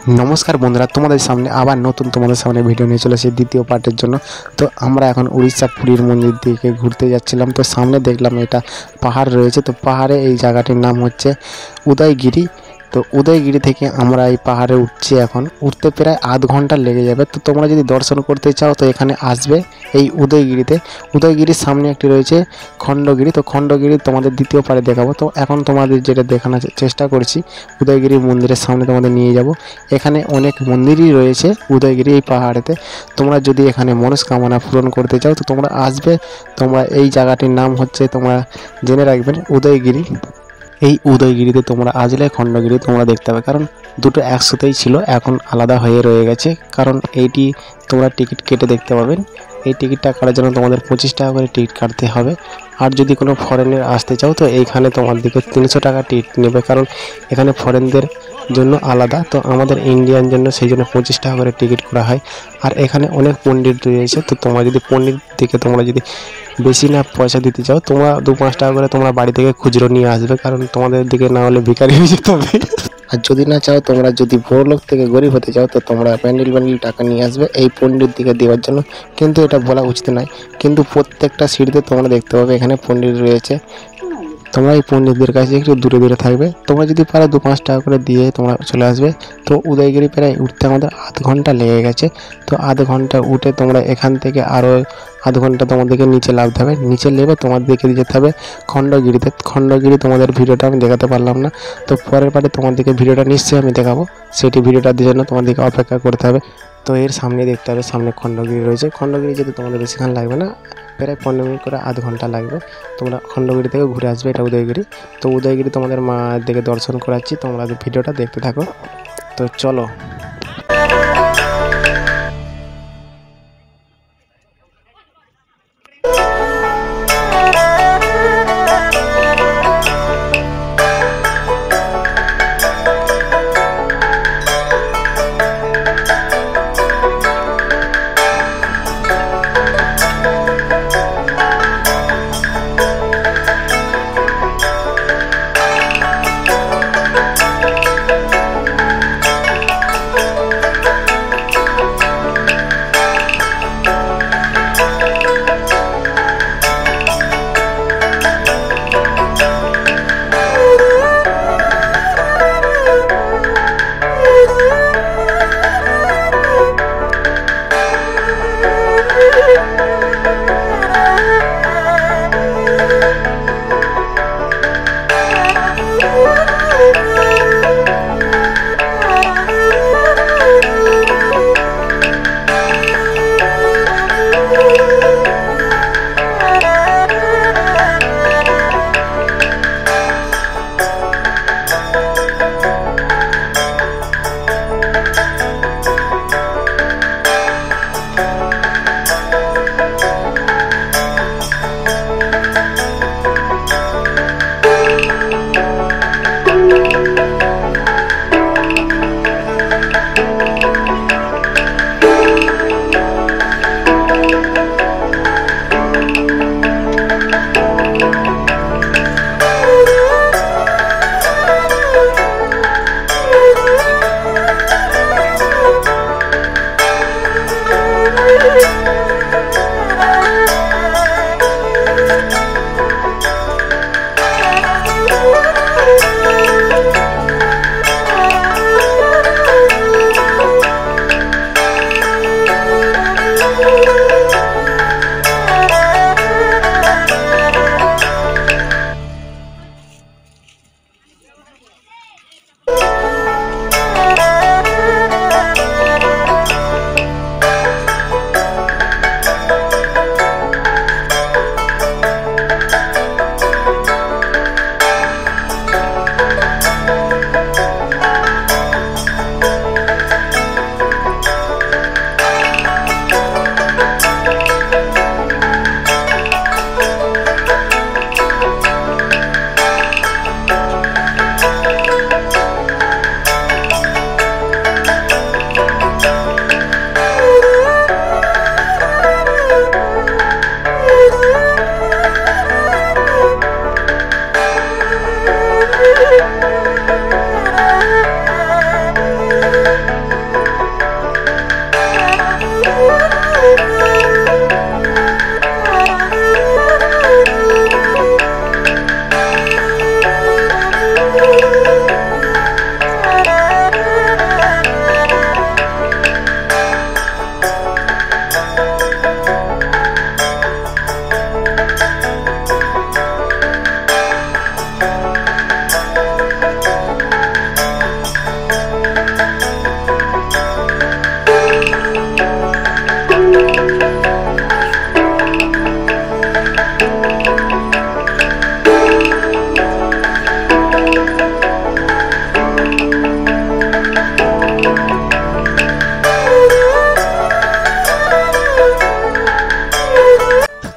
নমস্কার বন্ধুরা, তোমাদের সামনে আবার নতুন তোমাদের সামনে ভিডিও নিয়ে চলেছে দ্বিতীয় পার্টের জন্য। তো আমরা এখন উড়িষ্যা পুরীর মন্দির দিকে ঘুরতে যাচ্ছিলাম। তো সামনে দেখলাম এটা পাহাড় রয়েছে। তো পাহাড়ে এই জায়গাটির নাম হচ্ছে উদয়গিরি। তো উদয়গিরি থেকে আমরা এই পাহাড়ে উঠছি। এখন উঠতে প্রায় আধ ঘন্টা লেগে যাবে। তো তোমরা যদি দর্শন করতে চাও তো এখানে আসবে এই উদয়গিরিতে। উদয়গিরির সামনে একটি রয়েছে খণ্ডগিরি। তো খণ্ডগিরি তোমাদের দ্বিতীয় পারে দেখাবো। তো এখন তোমাদের যেটা দেখানোর চেষ্টা করছি, উদয়গিরি মন্দিরের সামনে তোমাদের নিয়ে যাব। এখানে অনেক মন্দিরই রয়েছে উদয়গিরি এই পাহাড়েতে। তোমরা যদি এখানে মনস্কামনা পূরণ করতে চাও তো তোমরা আসবে। তোমরা এই জায়গাটির নাম হচ্ছে, তোমরা জেনে রাখবেন, উদয়গিরি। এই উদয়গিরিতে তোমরা আসলে খণ্ডগিরি তোমরা দেখতে পাবে, কারণ দুটো একসাথেই ছিল, এখন আলাদা হয়ে রয়ে গেছে। কারণ এইটি তোমরা টিকিট কেটে দেখতে পাবেন। এই টিকিটটা কাটার জন্য তোমাদের 25 টাকা করে টিকিট কাটতে হবে। আর যদি কোনো ফরেনের আসতে চাও তো এইখানে তোমাদেরকে 300 টাকা টিকিট নেবে, কারণ এখানে ফরেনদের জন্য আলাদা, তো আমাদের ইন্ডিয়ান জন্য সেই জন্য 25 টাকা করে টিকিট করা হয়। আর এখানে অনেক পণ্ডিত রয়েছে। তো তোমরা যদি পণ্ডিত থেকে তোমরা যদি বেশি না পয়সা দিতে চাও, তোমরা 2-5 টাকা করে তোমরা বাড়ি থেকে খুচরো নিয়ে আসবে, কারণ তোমাদের দিকে না হলে ভিখারি হয়ে যেতে হবে। আর যদি না চাও, তোমরা যদি বড়লোক থেকে গরিব হতে চাও তো তোমরা প্যান্ডেল টাকা নিয়ে আসবে এই পণ্ডিত দিকে দেওয়ার জন্য। কিন্তু এটা বলা উচিত নয়, কিন্তু প্রত্যেকটা সিঁড়িতে তোমরা দেখতে পাবে এখানে পণ্ডিত রয়েছে। তোমরা এই পণ্ডিতদের কাছে একটু দূরে দূরে থাকবে। তোমরা যদি পারো 2-5 টাকা করে দিয়ে তোমরা চলে আসবে। তো উদয়গিরি প্রায় উঠতে আমাদের আধ ঘন্টা লেগে গেছে। তো আধ ঘন্টা উঠে তোমরা এখান থেকে আরও আধ ঘন্টা তোমাদেরকে নিচে নামতে হবে। নিচে নেমে তোমাদেরকে যেতে হবে খণ্ডগিরিতে। খণ্ডগিরি তোমাদের ভিডিওটা আমি দেখাতে পারলাম না, তো পরের পার্টে তোমাদেরকে ভিডিওটা নিশ্চয়ই আমি দেখাবো। সেটি ভিডিওটার জন্য তোমাদেরকে অপেক্ষা করতে হবে। তো এর সামনে দেখতে হবে, সামনে খণ্ডগিরি রয়েছে। খণ্ডগিরি যেতে তোমাদের বেশিক্ষণ লাগবে না, প্রায় 15 মিনিট করে আধ ঘন্টা লাগবে। তোমরা খণ্ডগিরি থেকে ঘুরে আসবে, এটা উদয়গিরি। তো উদয়গিরি তোমাদের মা দিকে দর্শন করাচ্ছি, তোমরা ভিডিওটা দেখতে থাকো। তো চলো।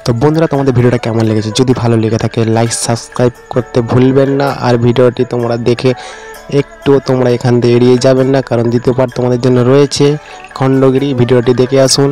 তো বন্ধুরা, তোমাদের ভিডিওটা কেমন লেগেছে? যদি ভালো লেগে থাকে লাইক সাবস্ক্রাইব করতে ভুলবেন না। আর ভিডিওটি তোমরা দেখে একটু তোমরা এখান থেকে এড়িয়ে যাবেন না, কারণ দ্বিতীয় পার্ট তোমাদের জন্য রয়েছে খণ্ডগিরি। ভিডিওটি দেখে আসুন।